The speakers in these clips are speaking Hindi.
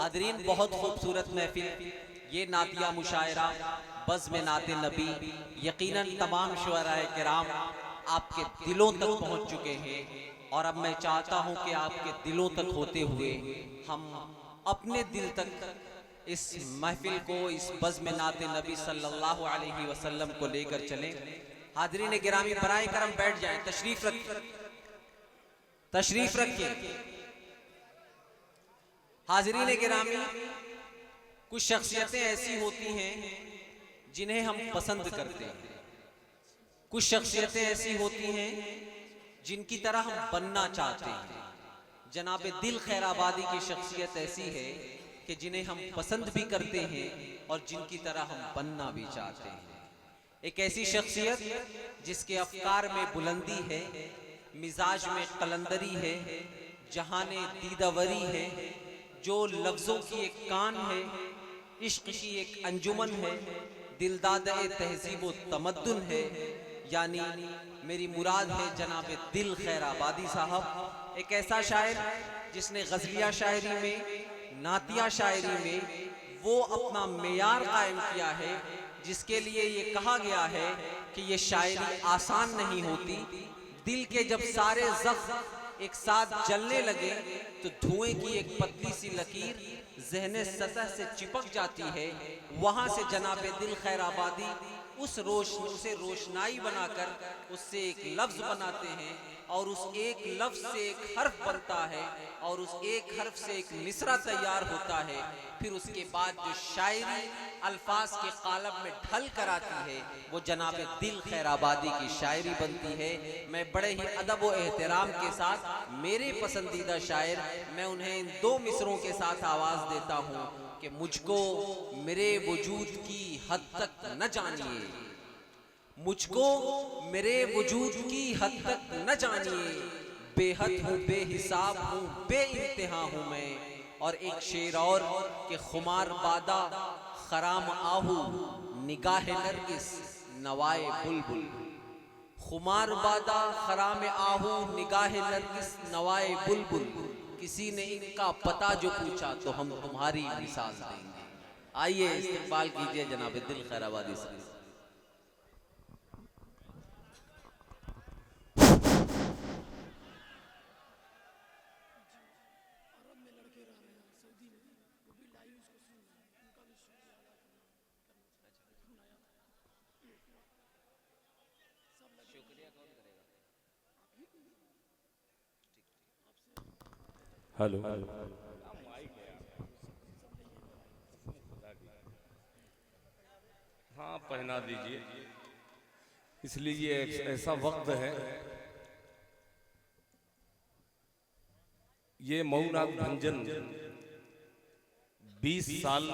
हादरीन, बहुत खूबसूरत महफिल, ये नातिया मुशायरा बज़्म नाते नबी यकीनन तमाम शुअराए किराम आपके दिलों तक पहुंच चुके हैं। और अब मैं चाहता हूं कि आपके दिलों तक होते हुए हम अपने दिल तक इस महफिल को, इस बज़्म नाते नबी सल्लल्लाहु अलैहि वसल्लम को लेकर चलें। हादरीन गिरामी, बराए करम बैठ जाएं, तशरीफ रखिए। हाज़रीन गिरामी, कुछ शख्सियतें ऐसी होती हैं जिन्हें हम पसंद करते हैं, कुछ शख्सियतें ऐसी होती हैं जिनकी तरह हम बनना चाहते हैं। जनाब दिल खैराबादी की शख्सियत ऐसी है कि जिन्हें हम पसंद भी करते हैं और जिनकी तरह हम बनना भी चाहते हैं। एक ऐसी शख्सियत जिसके अफकार में बुलंदी है, मिजाज में कलंदरी है, जहाने दीदावरी है, जो लफ्ज़ों की एक कान है, इश्क की एक अंजुमन है, दिलदाद तहजीब व तमद्दुन है, यानी मेरी मुराद है जनाब दिल खैराबादी साहब। एक ऐसा शायर जिसने गज़लिया शायरी में, नातिया शायरी में वो अपना मेयार कायम किया है, जिसके लिए ये कहा गया है कि ये शायरी आसान नहीं होती। दिल के जब सारे ज़ख्म एक साथ जलने लगे तो धुएं की एक पतली सी लकीर ज़हने सतह से चिपक जाती है। वहाँ से जनाब दिल खैराबादी उसे रोशनाई बनाकर उससे एक लफ्ज़ बनाते हैं, और उस एक लफ्ज़ से एक हर्फ बनता है, और उस एक हर्फ से एक मिसरा तैयार होता है। फिर उसके बाद जो शायरी अल्फाज के कालब में ढल कर आती है, वो जनाब दिल खैराबादी की शायरी बनती है। मैं बड़े ही अदब व एहतराम के साथ मेरे पसंदीदा शायर, मैं उन्हें इन दो मिसरों के साथ आवाज़ देता हूँ कि मुझको मेरे वजूद की हद तक न जानिए, मुझको मेरे वजूद की हद तक न जानिए, बेहद हूँ, बेहिसाब हूँ, बेइंतहा हूँ मैं। और एक शेर और कि खुमार बादा खराम आहू, निगाह नरगिस नवाए बुलबुल। खुमार बादा खराम आहू, निगाह नरगिस नवाए बुलबुल। किसी ने इनका पता जो पूछा तो हम तुम्हारी मिसाल देंगे। आइए इस्तेक़बाल कीजिए जनाब दिल खैराबादी से। हेलो, हाँ पहना दीजिए। इसलिए ये एक ऐसा वक्त है, ये मऊनाथ भंजन 20 साल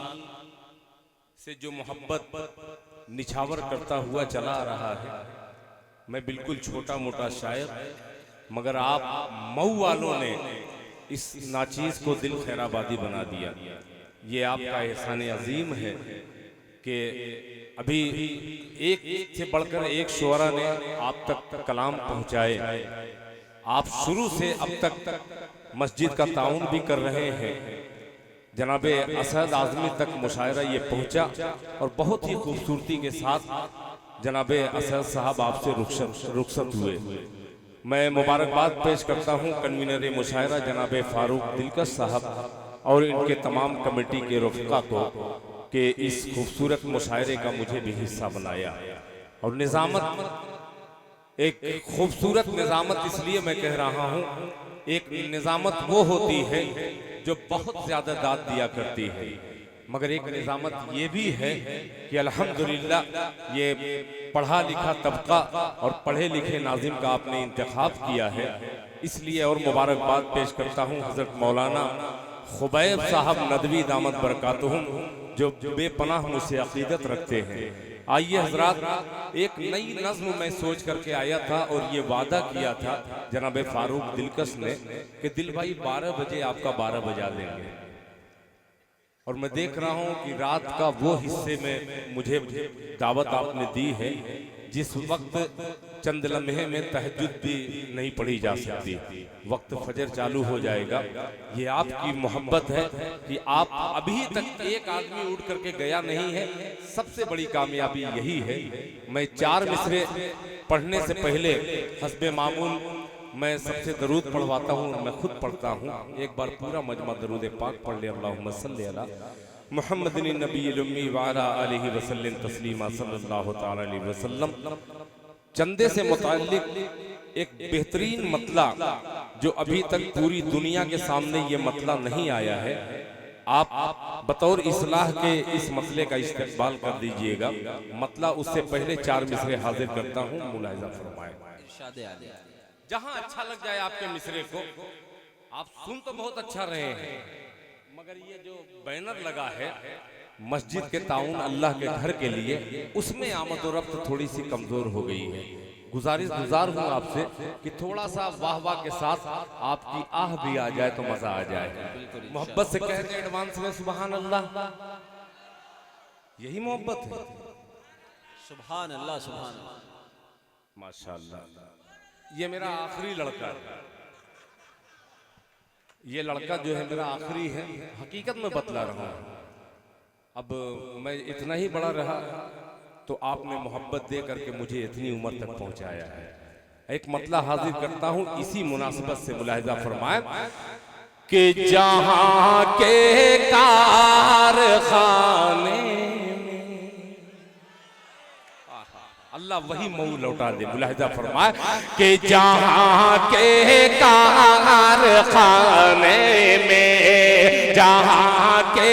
से जो मोहब्बत निछावर करता हुआ चला आ रहा है। मैं बिल्कुल छोटा मोटा शायर, मगर आप मऊ वालों ने इस नाचीज को दिल खैराबादी बना दिया। ये आपका एहसान अजीम है कि अभी एक से बढ़कर एक शुअरा ने आप तक कलाम पहुंचाए। आप शुरू से अब तक मस्जिद का ताउन भी कर रहे हैं। जनाबे असद आज़मी तक मुशायरा ये पहुंचा और बहुत ही खूबसूरती के साथ जनाबे असद साहब आपसे रुखसत हुए। मैं मुबारकबाद पेश करता हूँ कन्वीनर मुशायरा जनाब फारूक दिलकश साहब और इनके तमाम कमेटी के रफ़िक़ा को कि इस खूबसूरत मुशायरे का मुझे भी हिस्सा बनाया। और निज़ामत, एक खूबसूरत निज़ामत इसलिए मैं कह रहा हूँ, एक निज़ामत वो होती है जो बहुत ज़्यादा दाद दिया करती है, मगर एक निज़ामत ये भी है कि अल्हम्दुलिल्लाह ये पढ़ा लिखा तबका और पढ़े लिखे नाज़िम का आपने इंतखाब किया है। इसलिए और मुबारकबाद पेश करता हूँ हज़रत मौलाना खुबैब साहब नदवी दामद बरकातुहुम, जो बेपनाह मुझसे अक़ीदत रखते हैं। आइए हज़रात, एक नई नज़्म मैं सोच करके आया था और ये वादा किया था जनाब फारूक दिलकश ने कि दिल भाई 12 बजे आपका 12 बजा देंगे। और मैं देख रहा हूं कि रात का वो हिस्से में मुझे दावत आपने दी है जिस वक्त चंद लम्हे में तहज्जुद भी नहीं पढ़ी जा सकती, वक्त फजर चालू हो जाएगा। ये आपकी मोहब्बत है कि आप अभी तक एक आदमी उठ करके गया नहीं है, सबसे बड़ी कामयाबी यही है। मैं 4 मिसरे पढ़ने से पहले हस्बे मामूल मैं सबसे दरूद पढ़वाता हूँ, मैं खुद पढ़ता हूँ। एक बार पूरा मजमा दरूद पाक पढ़ ले, अल्लाहुम्मा सल्ली अला मुहम्मदिन नबील उम्मी व अला आलिहि वसल्लम तस्लीमा सल्लल्लाहु तआला अलैहि वसल्लम। चंदे से मुताल्लिक एक बेहतरीन मतला जो अभी तक पूरी दुनिया के सामने ये मतला नहीं आया है, आप बतौर इस्लाह के इस मसले का इस्तेमाल कर दीजिएगा। मतला उससे पहले 4 मिसरे हाजिर करता हूँ, मुलाहिजा फरमाएं। जहां अच्छा लग जाए आपके मिसरे को, आप सुन तो बहुत अच्छा रहे हैं, मगर ये जो बैनर लगा है मस्जिद के ताउन अल्लाह के घर के लिए, उसमें आमद और रफ्त थोड़ी सी कमजोर हो गई है। गुजार हूँ आपसे कि थोड़ा सा वाह वाह के साथ आपकी आह भी आ जाए तो मजा आ जाए। मोहब्बत से कहते एडवांस में सुभान अल्लाह, यही मोहब्बत है। सुभान अल्लाह, सुभान अल्लाह, माशाअल्लाह। ये मेरा आखिरी लड़का है, ये लड़का जो है मेरा आखिरी है, हकीकत में बतला रहा हूँ। अब मैं इतना ही बड़ा रहा तो आपने मोहब्बत दे करके मुझे इतनी उम्र तक पहुंचाया है। एक मतला हाजिर करता हूँ इसी मुनासिबत से, मुलाहिजा फरमाए कि जहां के कारखाने अल्लाह वही मऊ लौटा दे, मुलाहिजा फरमाए कि जहां के कारखाने में, जहां के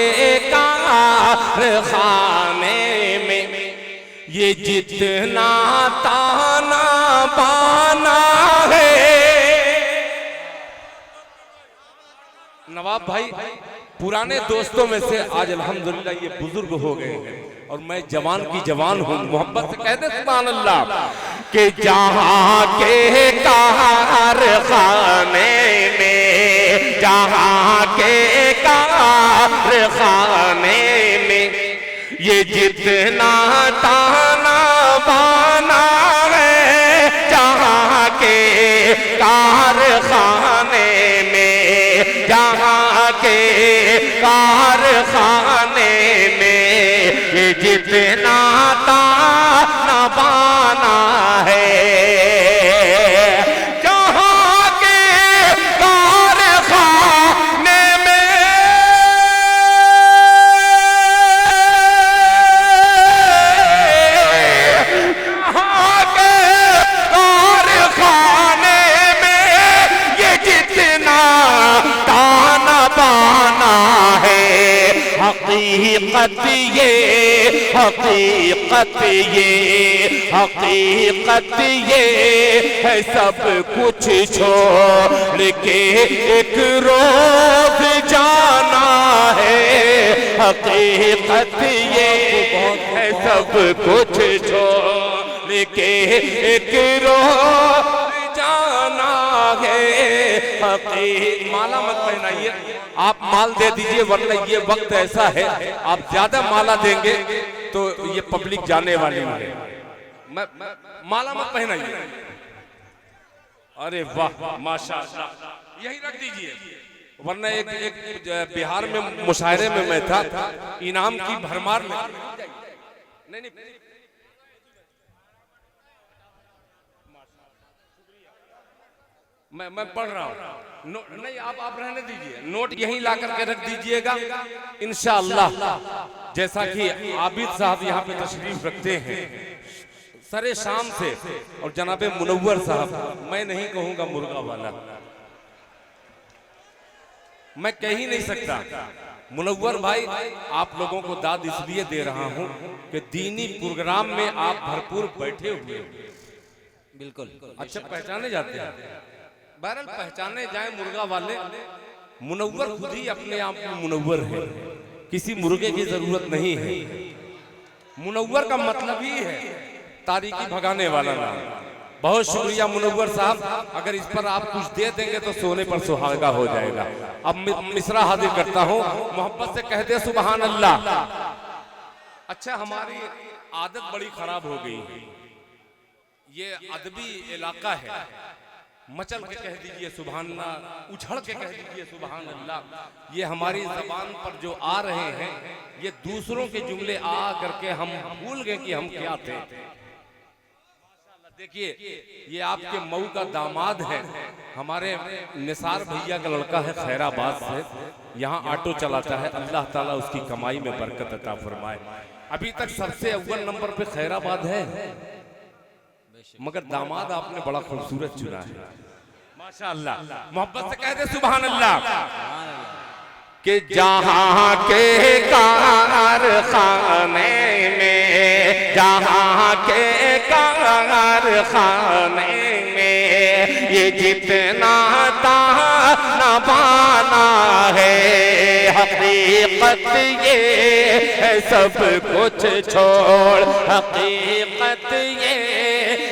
कारखाने में ये जितना ताना बाना है। नवाब भाई पुराने दोस्तों में से आज अल्हम्दुलिल्लाह ये बुजुर्ग हो गए हैं और मैं जवान की जवान हूँ। मोहब्बत से कहते सुभान अल्लाह कि जहां के कारखाने में, जहां के कारखाने में ये जितना ताना बाना है, जहां के कारखाने में, जहां के कारखाने में ये जितना ताना बाना है, जहां के कारखाने में हकीकत ये, हकीकत ये, हकीकत ये है सब कुछ छोड़ के एक रोज जाना है। हकीकत ये है सब कुछ छोड़ के एक रोज जाना है। माला मत पहनाइए, आप माल दे दीजिए, वरना ये वक्त ऐसा है आप ज्यादा माला देंगे तो ये पब्लिक जाने वाली है। माला मत पहनाइए। अरे वाह माशाअल्लाह, यही रख दीजिए, वरना एक बिहार में मुशायरे में मैं था, इनाम की भरमार में नहीं मैं पढ़ रहा हूँ। नहीं आप रहने दीजिए, नोट यहीं ला करके रख दीजिएगा इंशाअल्लाह। जैसा कि आबिद साहब यहाँ पे तशरीफ रखते हैं सरे शाम से, और जनाबे मुनव्वर साहब, मैं नहीं कहूँगा मुर्गा वाला, मैं कह ही नहीं सकता। मुनव्वर भाई आप लोगों को दाद इसलिए दे रहा हूँ कि दीनी प्रोग्राम में आप भरपूर बैठे हुए, बिल्कुल अच्छा पहचाने जाते हैं। बहरहाल पहचाने जाए मुर्गा वाले, मुनव्वर खुद ही अपने आप में मुनव्वर है, किसी मुर्गे की जरूरत नहीं है। मुनव्वर का मतलब ही है तारीकी भगाने वाला नाम। बहुत शुक्रिया मुनव्वर साहब, अगर इस पर आप कुछ दे देंगे तो सोने पर सुहागा हो जाएगा। अब मिसरा हाजिर करता हूँ, मोहब्बत से कहते सुभान अल्लाह। अच्छा हमारी आदत बड़ी खराब हो गई है, ये अदबी इलाका है, मचल के कह दीजिए सुभान अल्लाह, उछल के कह दीजिए सुभान अल्लाह। ये हमारी जबान पर जो आ रहे हैं, ये दूसरों के जुमले आ करके हम भूल गए कि हम क्या थे। देखिए, ये आपके मऊ का दामाद है, हमारे निसार भैया का लड़का है, खैराबाद से, यहाँ ऑटो चलाता है। अल्लाह ताला उसकी कमाई में बरकत अता फरमाए। अभी तक सबसे अव्वल नंबर पे खैराबाद है, मगर दामाद आपने बड़ा खूबसूरत चुना है, माशाअल्लाह। मोहब्बत से कहते सुभान अल्लाह। कि जहाँ के कारखाने में, जहाँ के कारखाने में ये जितना ताना बाना है, हकीकत ये है सब कुछ छोड़, हकीकत ये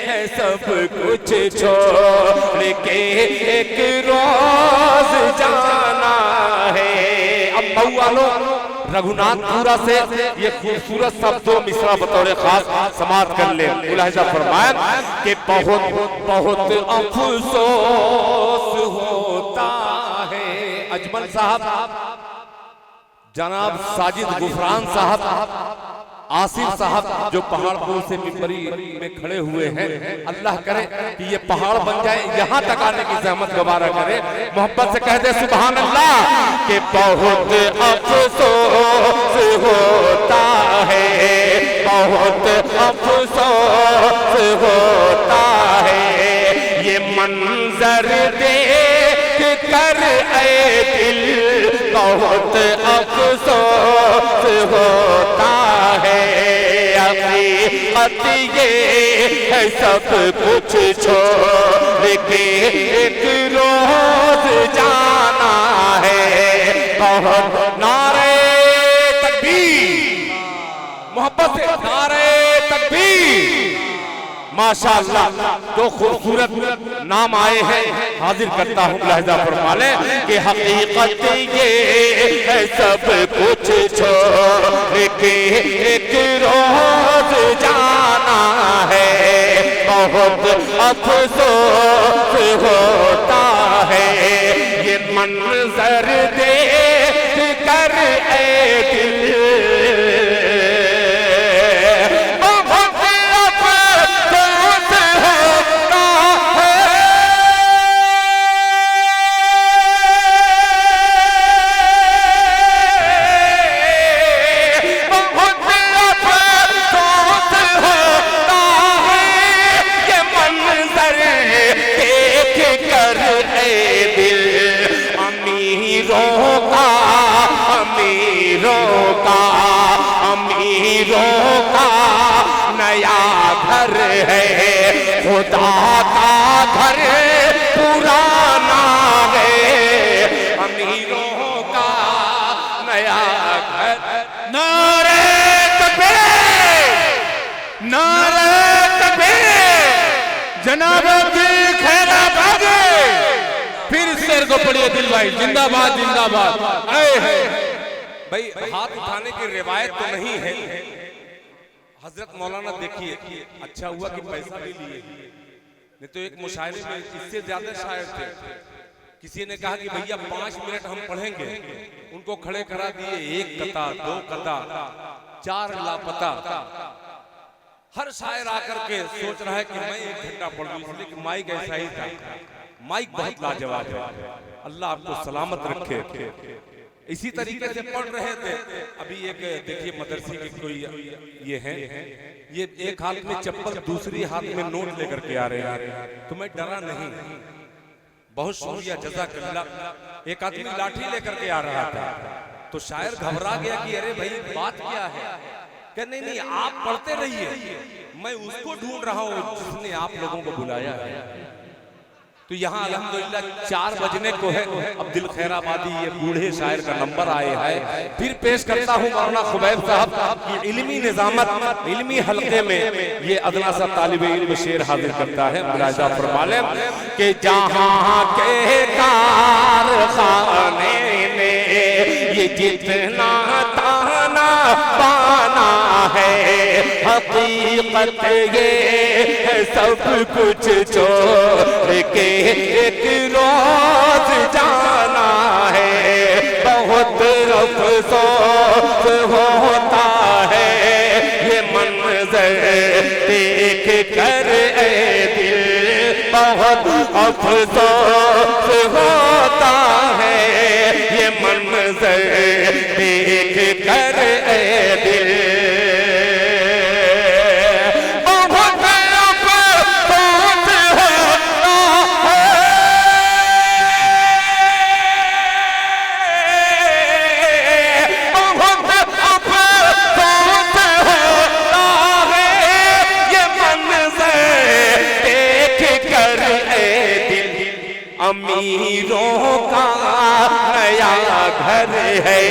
है सब कुछ छोड़ के एक रोज जाना है। अब मऊ वालों, रघुनाथपुरा से ये खूबसूरत शब्दों मिसरा बतौर खास समाप्त कर ले। मुलाहिजा फरमाया कि बहुत बहुत अफसोस होता है। अजमल साहब, जनाब साजिद गुफरान साहब, आसिफ साहब जो पहाड़पुर से मिंबरी में खड़े हुए हैं, अल्लाह करे कि ये पहाड़ बन जाए, यहाँ तक आने की जहमत गवारा करे। मोहब्बत से कह दे सुभान अल्लाह। कि बहुत अफसोस होता है, बहुत अफसोस होता है, ये मंजर देख कर ऐ दिल, बहुत अफसोस होता है। हकीकत ये है सब कुछ छोड़ के एक रोज जाना है। बहुत नारे तकबीर, मोहब्बत से नारे तकबीर, माशाअल्लाह। तो खूबसूरत नाम आए हैं, हाजिर करता हूँ, लहजा फरमा ले कि हकीकत ये है सब कुछ छोड़ के एक रोज जाना है। बहुत अफसोस होता है, ये मंजर देख कर ऐ दिल, अमीरों का नया घर है, खुदा का घर पुराना है। अमीरों का नया घर। नारे तकबीर, नारे तकबीर, जनाब खैराबाद। फिर शेर को पढ़िए दिल भाई, जिंदाबाद जिंदाबाद। भाई हाथ उठाने की रिवायत तो नहीं है। हजरत मौलाना देखिए, अच्छा हुआ कि पैसा भी लिए, नहीं तो एक मुशायरे में इससे ज्यादा शायर थे। किसी ने कहा कि भैया 5 मिनट हम पढ़ेंगे, उनको खड़े करा दिए, 1 कता 2 कता 4 लापता। हर शायर आकर के सोच रहा है कि मैं 1 घंटा पढ़ लूं, इसलिए कि माइक ऐसा ही था। माइक बहुत लाजवाब है, अल्लाह आपको सलामत रखे। इसी तरीके से पढ़ रहे थे। अभी एक देखिए मदरसे के कोई ये हैं, ये एक हाथ में चप्पल दूसरी हाथ में नोट लेकर के आ रहे हैं, तो मैं डरा नहीं, बहुत शुक्रिया जज़ाकल्लाह। एक आदमी लाठी लेकर के आ रहा था, तो शायर घबरा गया कि अरे भाई बात क्या है। कह नहीं नहीं आप पढ़ते रहिए, मैं उसको ढूंढ रहा हूँ जिसने आप लोगों को बुलाया है। तो यहाँ अल्हम्दुलिल्लाह 4 बजने को है। अब दिल खैराबादी ये बूढ़े शायर का नंबर आए है। फिर पेश करता हूँ मौलाना खुबैब साहब की इल्मी निजामत, इल्मी हल्के में ये अदना सा तालिब इल्म शेर हाजिर करता है। मुलाहिजा फरमा लें कि जहाँ के कारखाने में ये जितना ताना बाना है, हकीकत ये है सब कुछ छोड़ के एक रोज जाना है। बहुत अफसोस होता है ये मंजर देख कर ए दिल, बहुत अफसोस होता है ये मंजर देख कर ए दिल। अमीरों का नया घर है,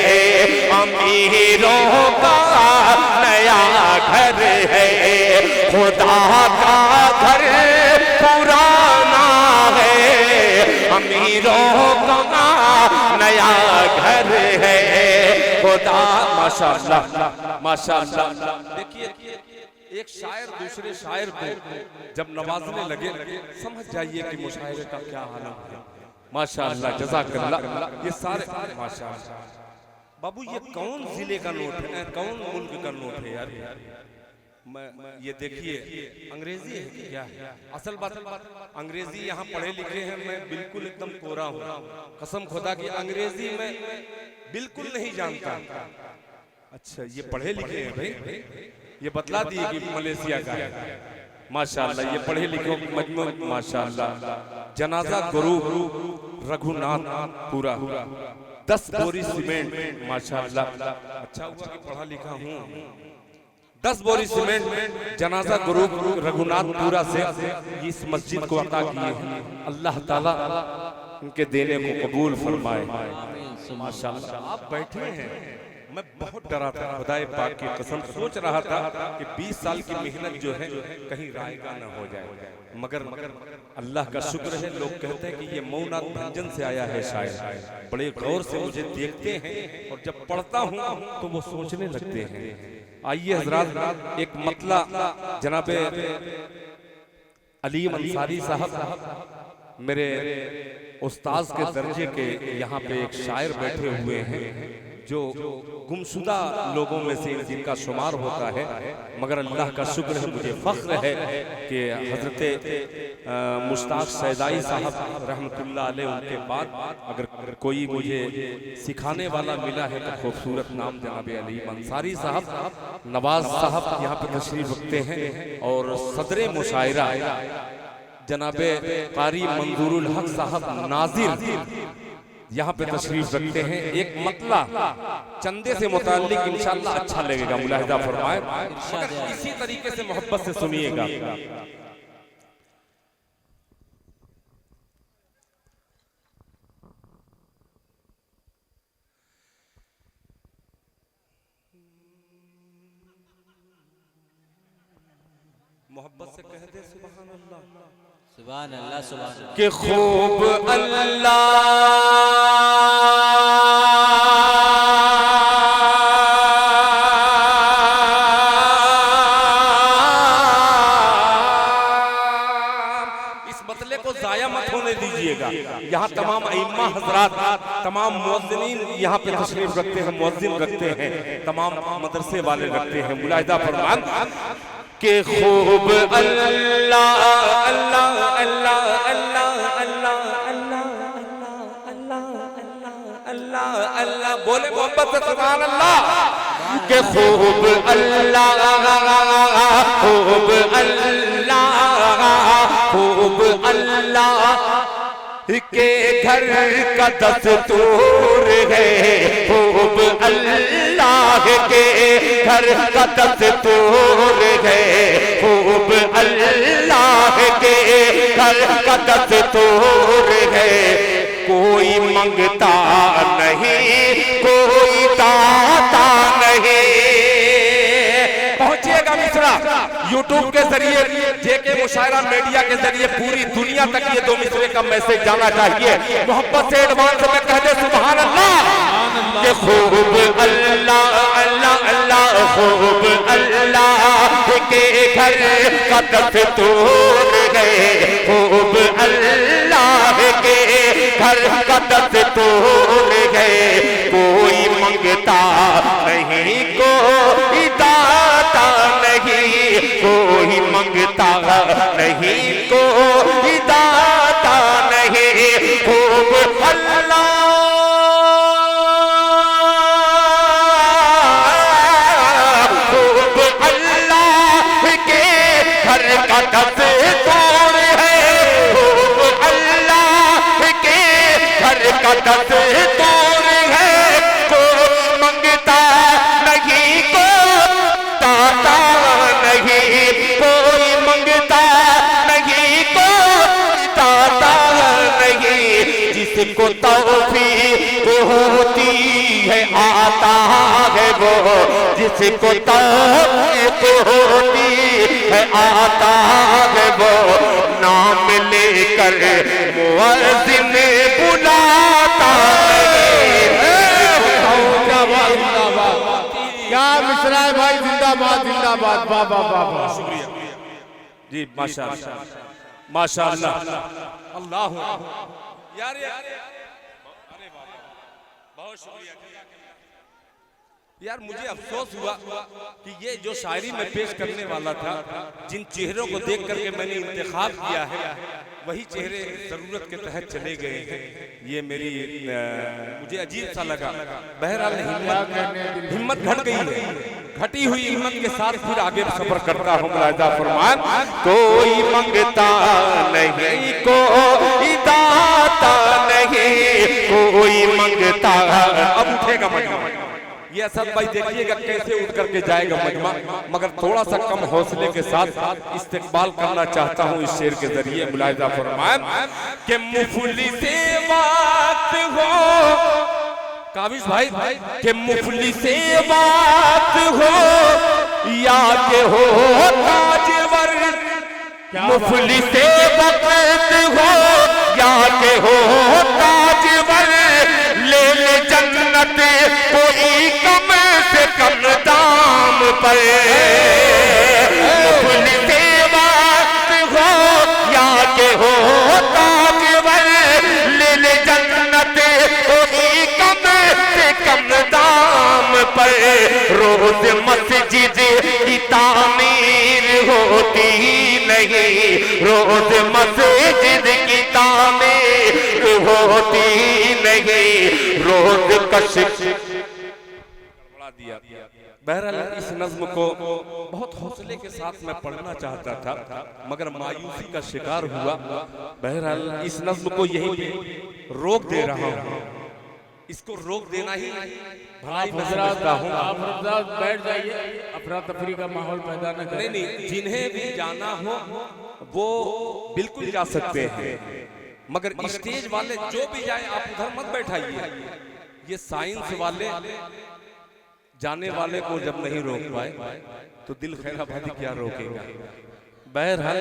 अमीरों का नया घर है, खुदा का घर पुराना है। अमीरों का नया घर है, खुदा। माशाअल्लाह माशाअल्लाह। देखिए एक शायर दूसरे शायर को जब नवाजने लगे समझ जाइए कि मुशायरे का क्या आलम है। माशाअल्लाह जज़ाकल्लाह। ये सारे माशाअल्लाह। बाबू ये कौन जिले का नोट है, कौन मुल्क का नोट है यार? मैं ये देखिए अंग्रेजी है कि क्या है? असल बात अंग्रेजी यहाँ पढ़े लिखे हैं, मैं बिल्कुल एकदम कोरा हूँ, कसम खुदा की अंग्रेजी में बिल्कुल नहीं जानता। अच्छा ये पढ़े लिखे हैं भाई, ये बतला दिए कि मलेशिया का है। माशाअल्लाह ये पढ़े लिखे मजमू। माशाअल्लाह जनाजा गुरु रघुनाथ पूरा 10 बोरी सीमेंट। माशाअल्लाह अच्छा हुआ कि पढ़ा लिखा हूँ। 10 बोरी सीमेंट जनाजा गुरु रघुनाथ पूरा से इस मस्जिद को अता किए हैं। अल्लाह ताला उनके देने को कबूल फरमाए। माशाअल्लाह आप बैठे हैं, मैं बहुत डरा था, खुदाए पाक की कसम सोच रहा था कि 20 साल की मेहनत जो है कहीं रायगा न हो जाए, मगर अल्लाह का शुक्र है। लोग कहते हैं कि ये मौनाथ भंजन से आया है शायर। बड़े गौर से मुझे देखते हैं और जब पढ़ता हूँ तो वो सोचने लगते हैं। आइए हजरात एक मतला जनाबे अलीम अंसारी साहब मेरे उस्ताद के दर्जे के यहाँ पे एक शायर बैठे हुए हैं जो गुमशुदा लोगों में से जिनका शुमार होता है, मगर अल्लाह का शुक्र है, मुझे फख्र है कि हजरत मुश्ताक सैदाई साहब रहमतुल्लाह अलैह उनके बाद अगर कोई मुझे सिखाने वाला मिला है तो खूबसूरत नाम जनाब अलीम अंसारी साहब। नवाज साहब यहाँ पे तशरीफ रखते हैं और सदरे मुशायरा जनाबे कारी मंजूरुल हक साहब नाजिर यहाँ पे तशरीफ रखते हैं। एक मतला चंदे से मुताल्लिक इंशाअल्लाह अच्छा लगेगा, मुलाहिजा फरमाए, इसी तरीके से मोहब्बत से सुनिएगा। मोहब्बत से कह दे सुभान अल्लाह, सुभान अल्लाह, सुभान अल्लाह। कि खूब अल्लाह इस मतले को जाया मत होने दीजिएगा। यहाँ तमाम अइम्मा हजरात, तमाम मुअज्जिनीन यहाँ पे तशरीफ रखते हैं, मुअज्जिन रखते हैं, तमाम मदरसे वाले रखते हैं। मुलाहिजा फरमान के खूब अल्लाह अल्लाह अल्लाह अल्लाह अल्लाह अल्लाह अल्लाह अल्लाह अल्लाह बोले मोहब्बत से सुभान अल्लाह। के खूब अल्लाह खूब अल्लाह खूब अल्लाह के घर का दस्तूर है, खूब अल्लाह के घर का दस्तूर है, खूब अल्लाह के घर का दस्तूर है। कोई मंगता नहीं, कोई दाता नहीं। पहुंचिएगा मिश्रा यूट्यूब के जरिए, जेके मुशायरा मीडिया के जरिए पूरी दुनिया तक ये 2 मिसरे का मैसेज जाना चाहिए। मोहब्बत से एडवांस में कह दे सुभान अल्लाह। के खूब अल्लाह अल्लाह अल्लाह खूब अल्लाह हर कदम तोड़ गए, खूब अल्लाह के हर कदम तोड़ गए। कोई मंगता नहीं, कोई दाता नहीं, कोई मंगता नहीं, कोई दाता नहीं, खूब अल्लाह कदम तोड़ है, खूब अल्लाह के हर कदम तोड़ है। कोई मंगता नहीं, कोई दाता नहीं, कोई मंगता नहीं, कोई दाता नहीं। जिसको तौफीक होती है आता है वो, जिसको तौफीक होती है आता है वो, नाम लेकर मुअज्जिन बुलाता है। क्या मिश्रा है भाई, जिंदाबाद जिंदाबाद, वाह वाह वाह वाह। शुक्रिया जी, माशाअल्लाह माशाअल्लाह, अल्लाह यार अरे बहुत शुक्रिया यार। मुझे अफसोस हुआ कि ये जो शायरी में पेश करने वाला था, जिन चेहरों को देख करके मैंने इंतखाब किया है, वही चेहरे जरूरत के तहत चले गए हैं। ये मेरी मुझे अजीब सा लगा। बहरहाल हिम्मत घट गई है, घटी हुई हिम्मत के साथ फिर आगे सफर करता हूँ। मुलाहिजा फरमान, कोई मंगता नहीं, कोई दाता नहीं, कोई मंगता। अब उठेगा मजमा, ये असद भाई देखिएगा कैसे उठ करके जाएगा मजमा, मगर थोड़ा सा कम हौसले के साथ इस्तेकबाल करना चाहता हूँ इस शेर के जरिए। मुलाहिजा फरमाएं कि मुफली से बात हो, काबिज भाई कि मुफली से बात हो या के हो ताजवर, मुफली से वक्त हो या के हो ताजवर, ले ले जन्नत कोई कम से कम दाम पर। मुफली से बात हो या के हो ताजवर, ले ले जन्नत कोई कम से कम दाम पर। रोज मस्जिद की तामीर होती नहीं, रोज मस्जिद की तामीर होती नहीं, रोज कशिश बढ़ा दिया। बहरहाल इस नज्म को बहुत हौसले के साथ मैं पढ़ना चाहता था, मगर मायूसी का शिकार हुआ। बहरहाल इस नज्म को यही रोक दे रहा हूँ, इसको रोक देना ही भलाई मैं समझता हूँ। आप बैठ जाइए, अफरा तफरी का माहौल पैदा न करें। नहीं, जिन्हें भी जाना हो वो बिल्कुल जा सकते हैं, मगर स्टेज वाले जो भी जाए आप उधर मत बैठाइए। ये साइंस वाले जाने वाले को जब नहीं रोक पाए तो दिल खैराबादी क्या रोकेगा। बहरहाल